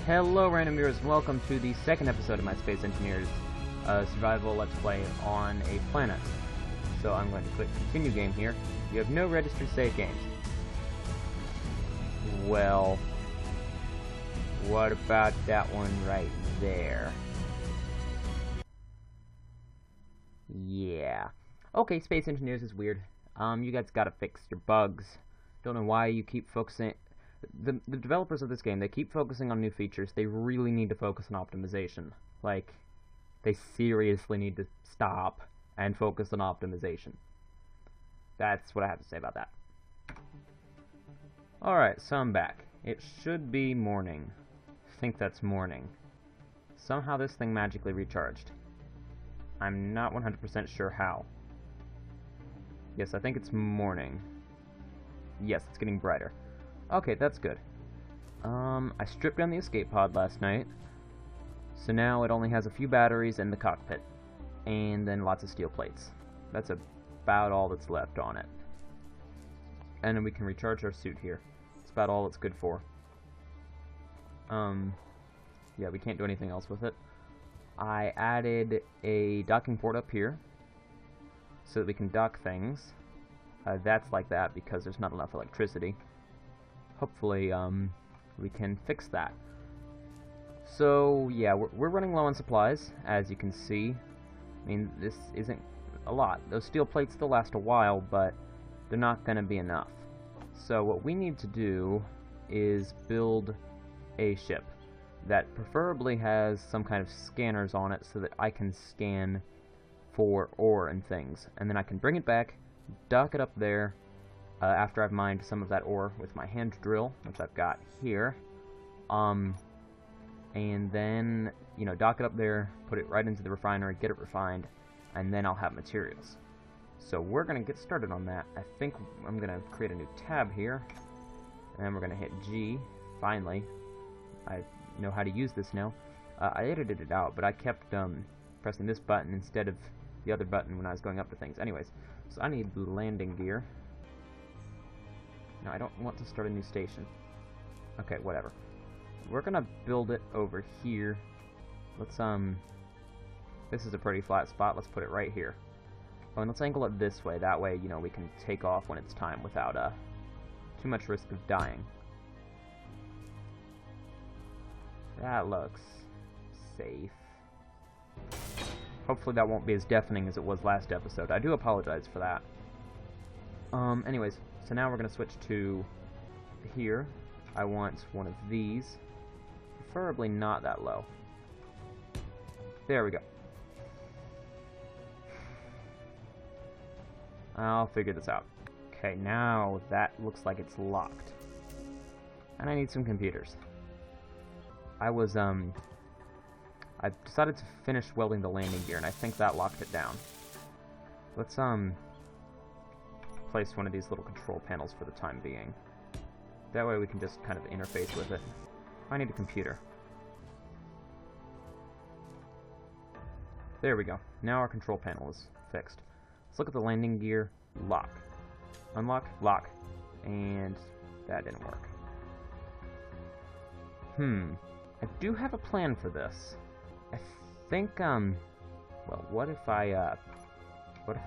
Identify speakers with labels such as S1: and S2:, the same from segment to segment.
S1: Hello random viewers, and welcome to the second episode of my Space Engineers Survival Let's Play on a planet. So I'm going to click continue game here. You have no registered save games. Well, what about that one right there? Yeah. Okay, Space Engineers is weird. You guys gotta fix your bugs. Don't know why you keep focusing... The developers of this game, they keep focusing on new features. They really need to focus on optimization. Like, they seriously need to stop and focus on optimization. That's what I have to say about that. Alright, so I'm back. It should be morning. I think that's morning. Somehow this thing magically recharged. I'm not 100% sure how. Yes, I think it's morning. Yes, it's getting brighter. Okay, that's good. I stripped down the escape pod last night, so now it only has a few batteries in the cockpit, and then lots of steel plates. That's about all that's left on it. And then we can recharge our suit here. That's about all it's good for. Yeah, we can't do anything else with it. I added a docking port up here, so that we can dock things. That's like that because there's not enough electricity. Hopefully, we can fix that. So, yeah, we're running low on supplies, as you can see. I mean, this isn't a lot. Those steel plates still last a while, but they're not going to be enough. So what we need to do is build a ship that preferably has some kind of scanners on it so that I can scan for ore and things. And then I can bring it back, dock it up there, after I've mined some of that ore with my hand drill, which I've got here, and then, you know, dock it up there, put it right into the refinery, get it refined, and then I'll have materials. So we're going to get started on that. I think I'm going to create a new tab here, and then we're going to hit G, finally. I know how to use this now. I edited it out, but I kept pressing this button instead of the other button when I was going up to things. Anyways, so I need landing gear. No, I don't want to start a new station. Okay, whatever. We're gonna build it over here. Let's, this is a pretty flat spot. Let's put it right here. Oh, and let's angle it this way. That way, you know, we can take off when it's time without, too much risk of dying. That looks safe. Hopefully that won't be as deafening as it was last episode. I do apologize for that. Anyways, so now we're going to switch to here. I want one of these. Preferably not that low. There we go. I'll figure this out. Okay, now that looks like it's locked. And I need some computers. I decided to finish welding the landing gear, and I think that locked it down. Let's, place one of these little control panels for the time being. That way we can just kind of interface with it. I need a computer. There we go. Now our control panel is fixed. Let's look at the landing gear. Lock. Unlock. Lock. And that didn't work. I do have a plan for this. I think, well, what if I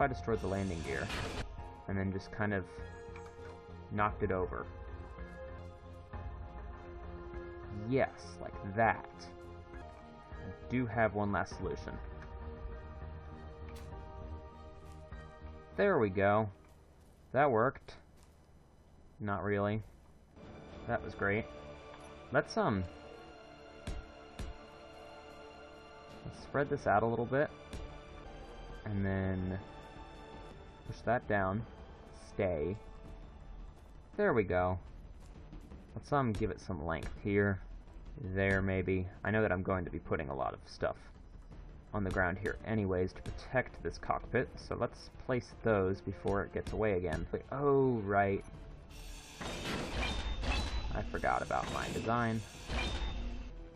S1: destroyed the landing gear and then just kind of knocked it over? Yes, like that. I do have one last solution. There we go. That worked. Not really. That was great. Let's spread this out a little bit, and then push that down. Stay. There we go. Let's give it some length here. There, maybe. I know that I'm going to be putting a lot of stuff on the ground here anyways to protect this cockpit, so let's place those before it gets away again. Oh, right. I forgot about my design.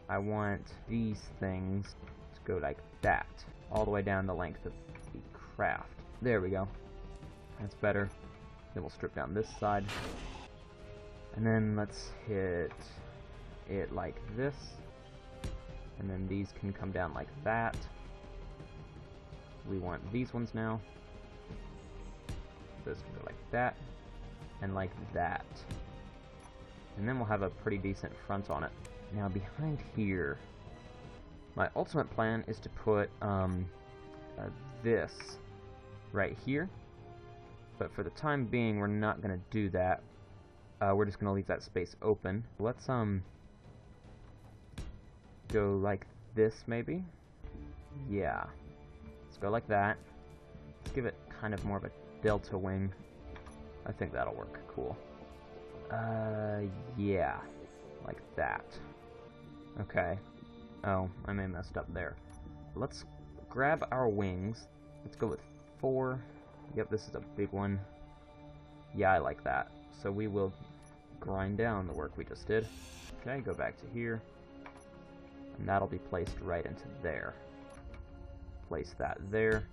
S1: I want these things to go like that, all the way down the length of the craft. There we go. That's better. Then we'll strip down this side. And then let's hit it like this. And then these can come down like that. We want these ones now. Those can go like that, and like that. And then we'll have a pretty decent front on it. Now behind here, my ultimate plan is to put this right here. But for the time being, we're not going to do that. We're just going to leave that space open. Let's go like this maybe. Yeah. Let's go like that. Let's give it kind of more of a delta wing. I think that'll work. Cool. Yeah. Like that. Okay. Oh, I may have messed up there. Let's grab our wings. Let's go with 4. Yep, this is a big one. Yeah, I like that. So we will grind down the work we just did. Okay, go back to here. And that'll be placed right into there. Place that there.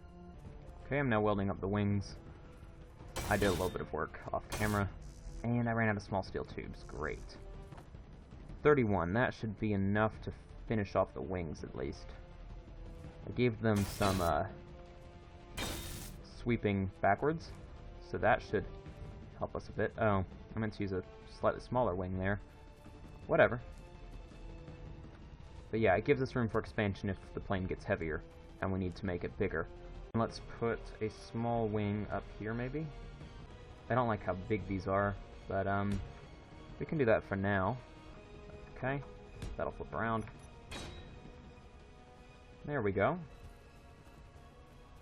S1: Okay, I'm now welding up the wings. I did a little bit of work off camera. And I ran out of small steel tubes. Great. 31. That should be enough to finish off the wings, at least. I gave them some sweeping backwards, so that should help us a bit. Oh, I meant to use a slightly smaller wing there. Whatever. But yeah, it gives us room for expansion if the plane gets heavier, and we need to make it bigger. And let's put a small wing up here, maybe? I don't like how big these are, but we can do that for now. Okay, that'll flip around. There we go.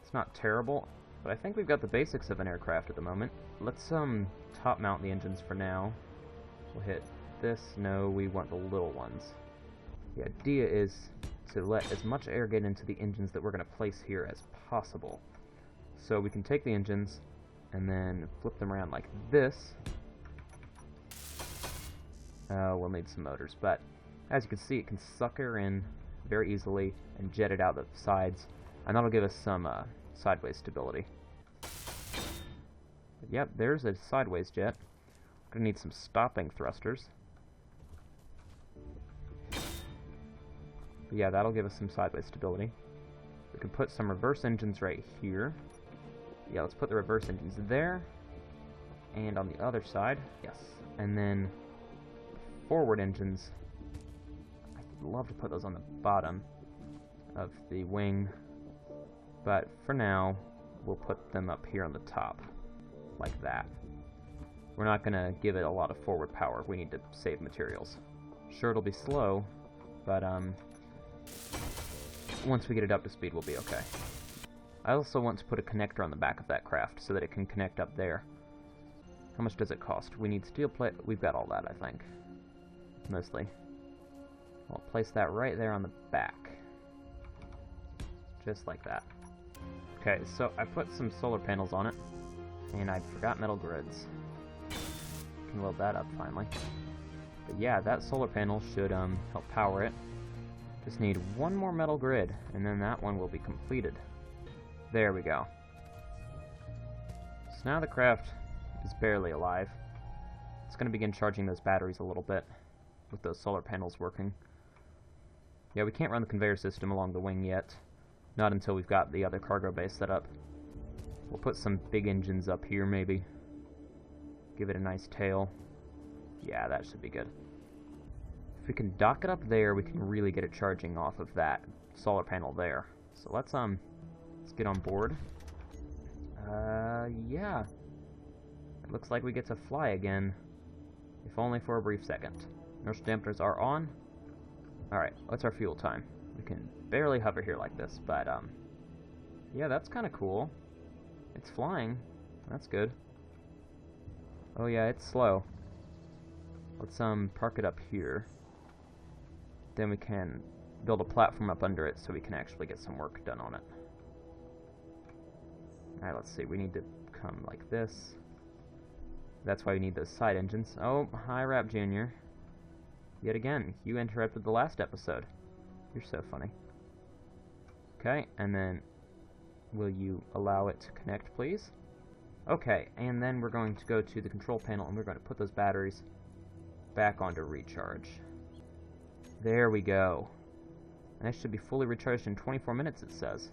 S1: It's not terrible, but I think we've got the basics of an aircraft at the moment. Let's top mount the engines for now. We'll hit this. No, we want the little ones. The idea is to let as much air get into the engines that we're going to place here as possible. So we can take the engines and then flip them around like this. We'll need some motors, but as you can see, it can suck air in very easily and jet it out the sides, and that'll give us some sideways stability. But yep, there's a sideways jet. We're gonna need some stopping thrusters. But yeah, that'll give us some sideways stability. We can put some reverse engines right here. Yeah, let's put the reverse engines there, and on the other side, yes. And then forward engines, I'd love to put those on the bottom of the wing, but for now we'll put them up here on the top like that. We're not gonna give it a lot of forward power. We need to save materials. Sure, it'll be slow, but once we get it up to speed, we'll be okay. I also want to put a connector on the back of that craft so that it can connect up there. How much does it cost? We need steel plate. We've got all that, I think. Mostly. I'll place that right there on the back. Just like that. Okay, so I put some solar panels on it, and I forgot metal grids. Can weld that up finally. But yeah, that solar panel should help power it. Just need one more metal grid, and then that one will be completed. There we go. So now the craft is barely alive. It's going to begin charging those batteries a little bit with those solar panels working. Yeah, we can't run the conveyor system along the wing yet. Not until we've got the other cargo bay set up. We'll put some big engines up here, maybe. Give it a nice tail. Yeah, that should be good. If we can dock it up there, we can really get it charging off of that solar panel there. So let's get on board. Yeah. It looks like we get to fly again, if only for a brief second. Inertial dampers are on. Alright, what's our fuel time? We can barely hover here like this, but yeah, that's kind of cool. It's flying. That's good. Oh yeah, it's slow. Let's park it up here. Then we can build a platform up under it so we can actually get some work done on it. Alright, let's see. We need to come like this. That's why we need those side engines. Oh, hi, Rap Jr. Yet again, you interrupted the last episode. You're so funny. Okay, and then will you allow it to connect, please? Okay, and then we're going to go to the control panel and we're going to put those batteries back onto recharge. There we go. And it should be fully recharged in 24 minutes, it says.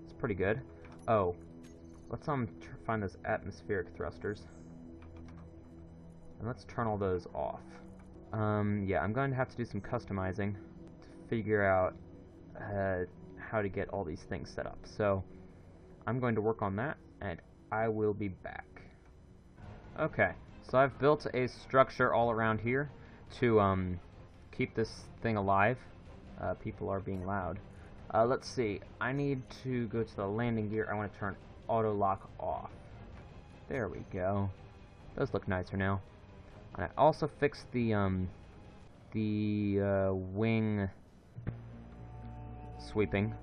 S1: It's pretty good. Oh, let's find those atmospheric thrusters. And let's turn all those off. Yeah, I'm going to have to do some customizing to figure out how to get all these things set up. So, I'm going to work on that, and I will be back. Okay, so I've built a structure all around here to keep this thing alive. People are being loud. Let's see. I need to go to the landing gear. I want to turn auto lock off. There we go. Those look nicer now. And I also fixed the wing sweeping,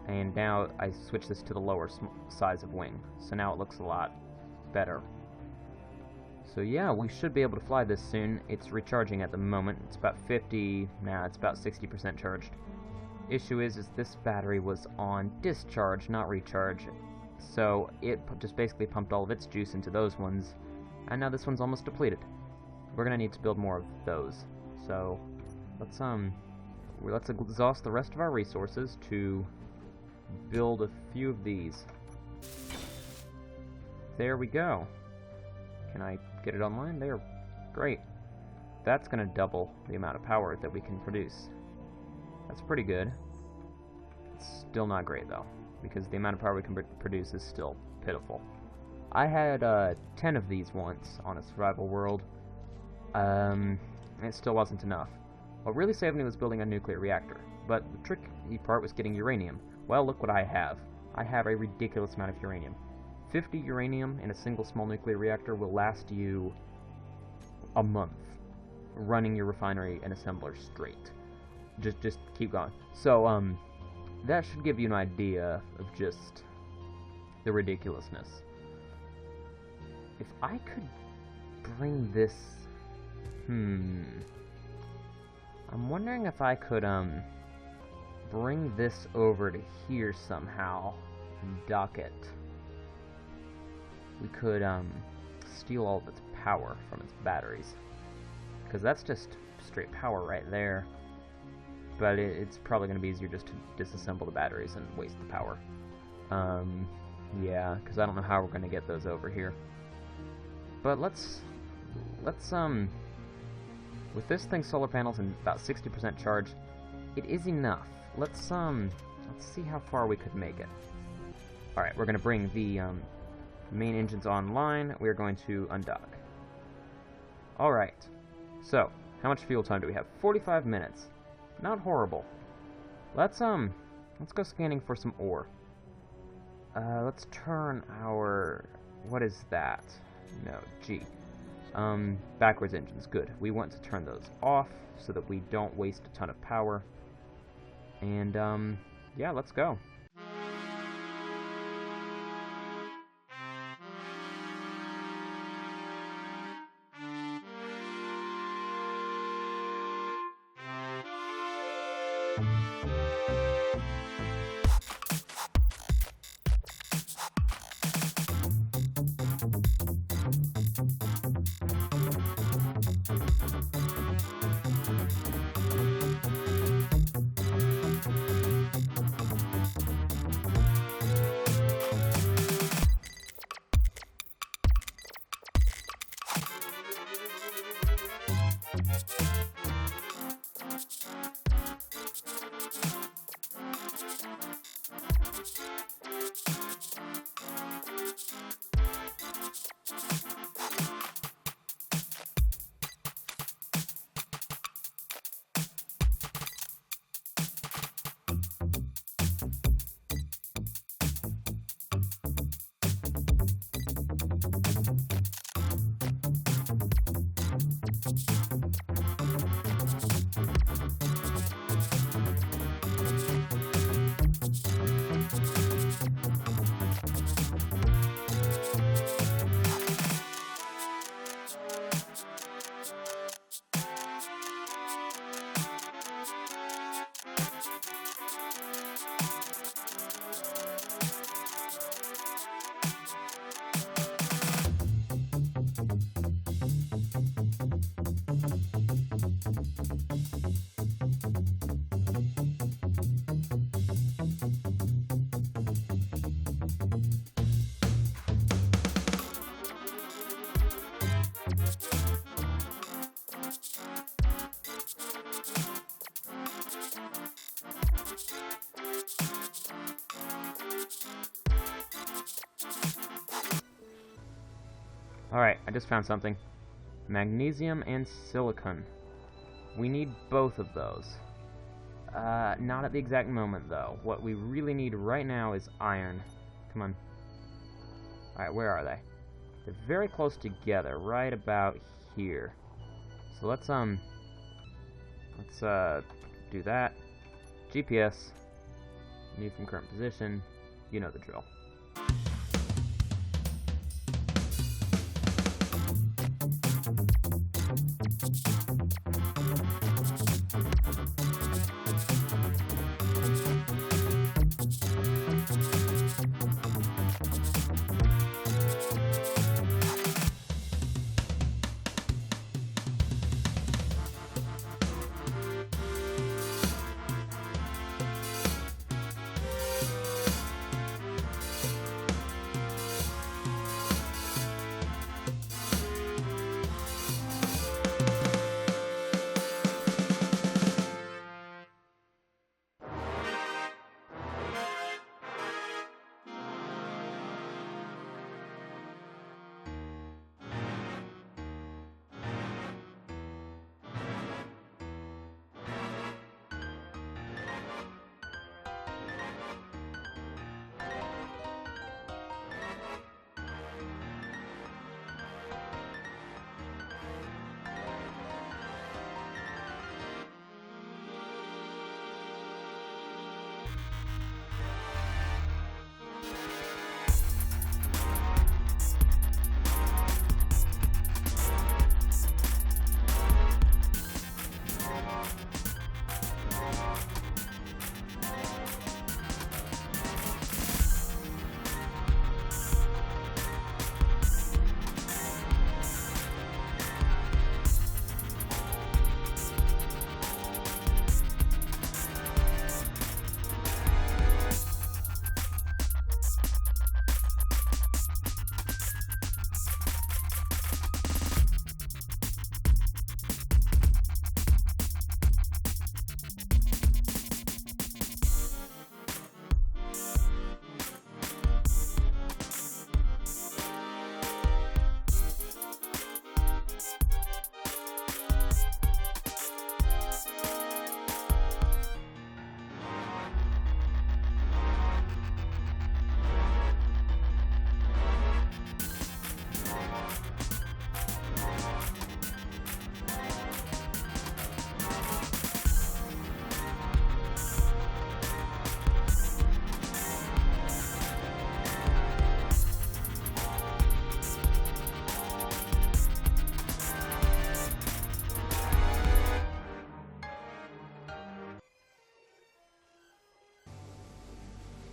S1: and now I switched this to the lower size of wing. So now it looks a lot better. So yeah, we should be able to fly this soon. It's recharging at the moment. It's about 50, nah, it's about 60% charged. Issue is this battery was on discharge, not recharge. So it just basically pumped all of its juice into those ones, and now this one's almost depleted. We're gonna need to build more of those. So let's exhaust the rest of our resources to build a few of these. There we go. Can I get it online? There. Great. That's going to double the amount of power that we can produce. That's pretty good. It's still not great, though, because the amount of power we can produce is still pitiful. I had 10 of these once on a survival world. And it still wasn't enough. What really saved me was building a nuclear reactor, but the tricky part was getting uranium. Well, look what I have. I have a ridiculous amount of uranium. 50 uranium in a single small nuclear reactor will last you a month running your refinery and assembler straight. Just keep going. So, that should give you an idea of just the ridiculousness. If I could bring this... I'm wondering if I could, bring this over to here somehow and dock it. We could, steal all of its power from its batteries. Because that's just straight power right there. But it's probably going to be easier just to disassemble the batteries and waste the power. Yeah, because I don't know how we're going to get those over here. But let's with this thing, solar panels and about 60% charge, it is enough. Let's see how far we could make it. Alright, we're going to bring the main engines online. We're going to undock. Alright, so how much fuel time do we have? 45 minutes. Not horrible. Let's go scanning for some ore. Let's turn our... what is that? No, G. Backwards engines, good. We want to turn those off so that we don't waste a ton of power. And, yeah, let's go. Alright, I just found something. Magnesium and silicon. We need both of those. Not at the exact moment, though. What we really need right now is iron. Come on. Alright, where are they? They're very close together, right about here. So let's do that. GPS. Need from current position. You know the drill.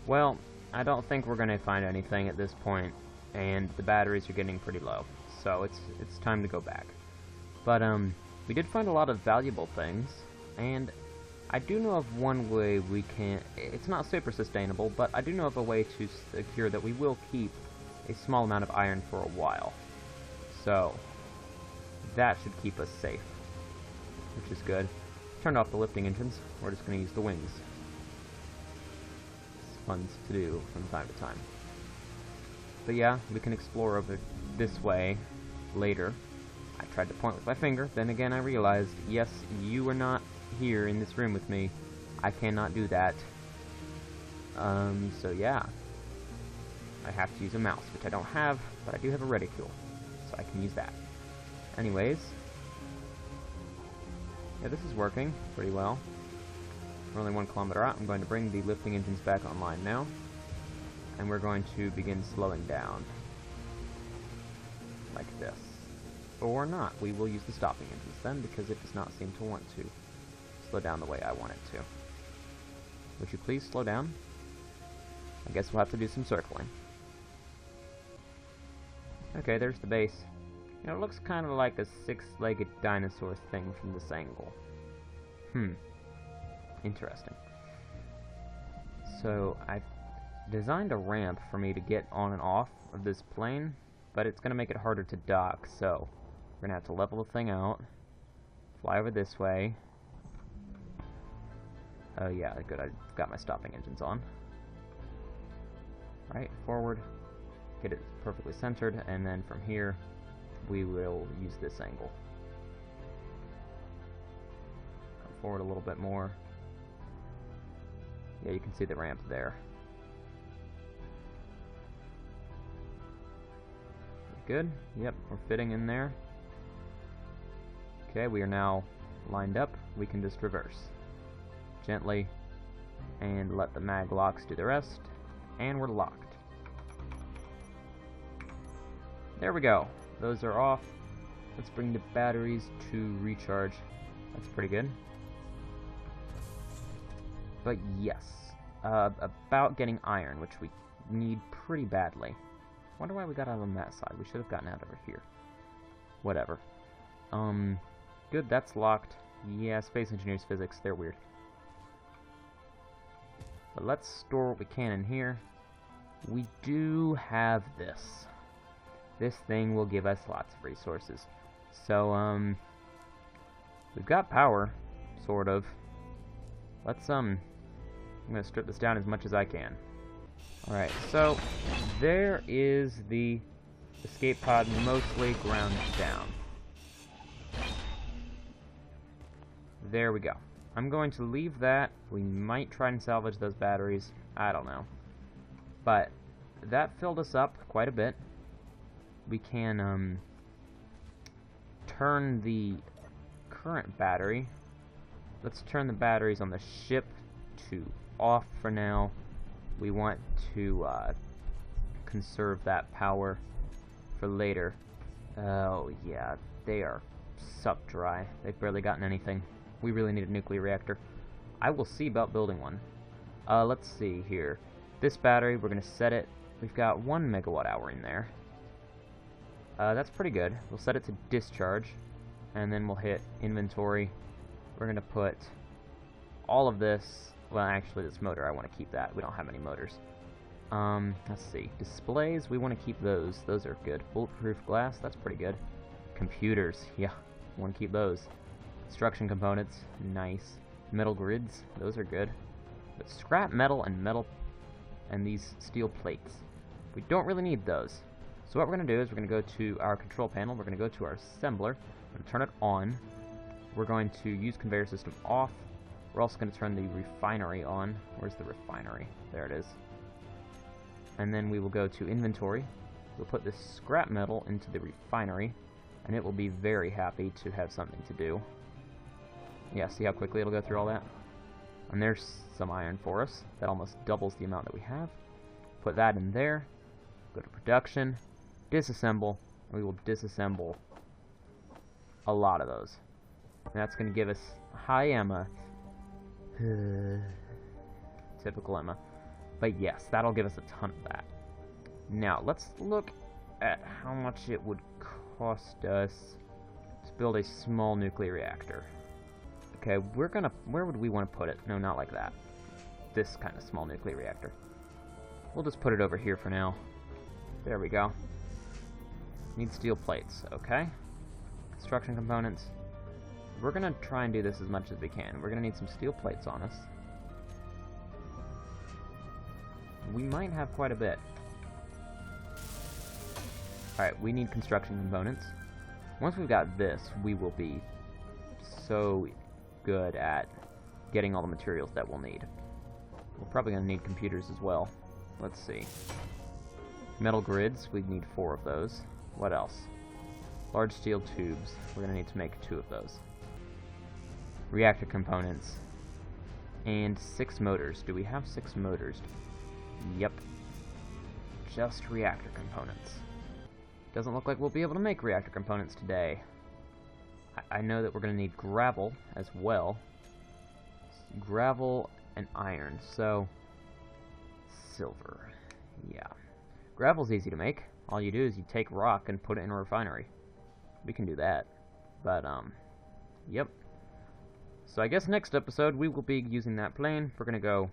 S1: Well, I don't think we're going to find anything at this point, and the batteries are getting pretty low, so it's time to go back. But we did find a lot of valuable things, and I do know of one way we can. It's not super sustainable, but I do know of a way to secure that we will keep a small amount of iron for a while. So that should keep us safe, which is good. Turned off the lifting engines. We're just going to use the wings. Fun to do from time to time. But yeah, we can explore over this way later. I tried to point with my finger, then again I realized, yes, you are not here in this room with me. I cannot do that. So yeah. I have to use a mouse, which I don't have, but I do have a reticule, so I can use that. Anyways. Yeah, this is working pretty well. We're only 1 kilometer out. I'm going to bring the lifting engines back online now. And we're going to begin slowing down. Like this. Or not. We will use the stopping engines then, because it does not seem to want to slow down the way I want it to. Would you please slow down? I guess we'll have to do some circling. Okay, there's the base. You know, it looks kind of like a 6-legged dinosaur thing from this angle. Interesting. So, I've designed a ramp for me to get on and off of this plane, but it's going to make it harder to dock, so we're going to have to level the thing out, fly over this way. Oh yeah, good, I've got my stopping engines on. Right, forward, get it perfectly centered, and then from here, we will use this angle. Come forward a little bit more. Yeah, you can see the ramp there. Good. Yep, we're fitting in there. Okay, we are now lined up. We can just reverse gently and let the mag locks do the rest, and we're locked. There we go. Those are off. Let's bring the batteries to recharge. That's pretty good. But yes, about getting iron, which we need pretty badly. Wonder why we got out on that side. We should have gotten out over here. Whatever. Good, that's locked. Yeah, Space Engineers Physics, they're weird. But let's store what we can in here. We do have this. This thing will give us lots of resources. So, we've got power, sort of. Let's, I'm gonna strip this down as much as I can. Alright, so there is the escape pod mostly ground down. There we go. I'm going to leave that. We might try and salvage those batteries. I don't know. But that filled us up quite a bit. We can turn the current battery. Let's turn the batteries on the ship to off for now. We want to conserve that power for later. Oh yeah, they are sucked dry. They've barely gotten anything. We really need a nuclear reactor. I will see about building one. Let's see here. This battery, we're going to set it. We've got 1 megawatt hour in there. That's pretty good. We'll set it to discharge, and then we'll hit inventory. We're going to put all of this. Well, actually, this motor, I want to keep that. We don't have any motors. Let's see. Displays, we want to keep those. Those are good. Bulletproof glass, that's pretty good. Computers, yeah, want to keep those. Construction components, nice. Metal grids, those are good. But scrap metal and these steel plates. We don't really need those. So what we're going to do is we're going to go to our control panel. We're going to go to our assembler. We're going to turn it on. We're going to use conveyor system off. We're also going to turn the refinery on. Where's the refinery? There it is. And then we will go to inventory. We'll put this scrap metal into the refinery, and it will be very happy to have something to do. Yeah, see how quickly it'll go through all that? And there's some iron for us. That almost doubles the amount that we have. Put that in there. Go to production. Disassemble. And we will disassemble a lot of those. And that's going to give us... Hi, Emma. Typical Emma. But yes, that'll give us a ton of that. Now, let's look at how much it would cost us to build a small nuclear reactor. Okay, we're gonna... Where would we want to put it? No, not like that. This kind of small nuclear reactor. We'll just put it over here for now. There we go. Need steel plates, okay. Construction components. We're gonna try and do this as much as we can. We're gonna need some steel plates on us. We might have quite a bit. Alright, we need construction components. Once we've got this, we will be so good at getting all the materials that we'll need. We're probably going to need computers as well. Let's see. Metal grids, we need 4 of those. What else? Large steel tubes, we're going to need to make 2 of those. Reactor components. And 6 motors. Do we have 6 motors? Yep. Just reactor components. Doesn't look like we'll be able to make reactor components today. I know that we're going to need gravel as well. Gravel and iron, so... silver. Yeah. Gravel's easy to make. All you do is you take rock and put it in a refinery. We can do that. But, yep. So I guess next episode we will be using that plane. We're going to go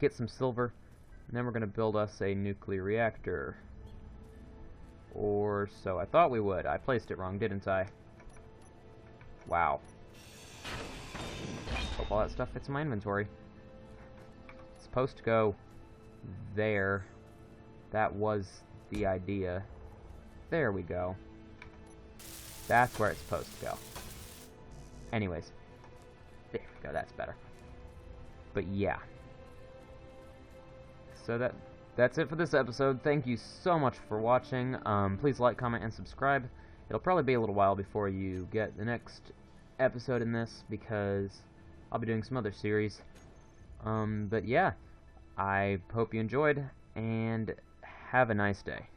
S1: get some silver, and then we're going to build us a nuclear reactor. Or so I thought we would. I placed it wrong, didn't I? Wow. Hope all that stuff fits in my inventory. It's supposed to go there. That was the idea. There we go. That's where it's supposed to go. Anyways. There we go, that's better. But yeah. So that's it for this episode. Thank you so much for watching. Please like, comment, and subscribe. It'll probably be a little while before you get the next episode in this, because I'll be doing some other series. But yeah, I hope you enjoyed, and have a nice day.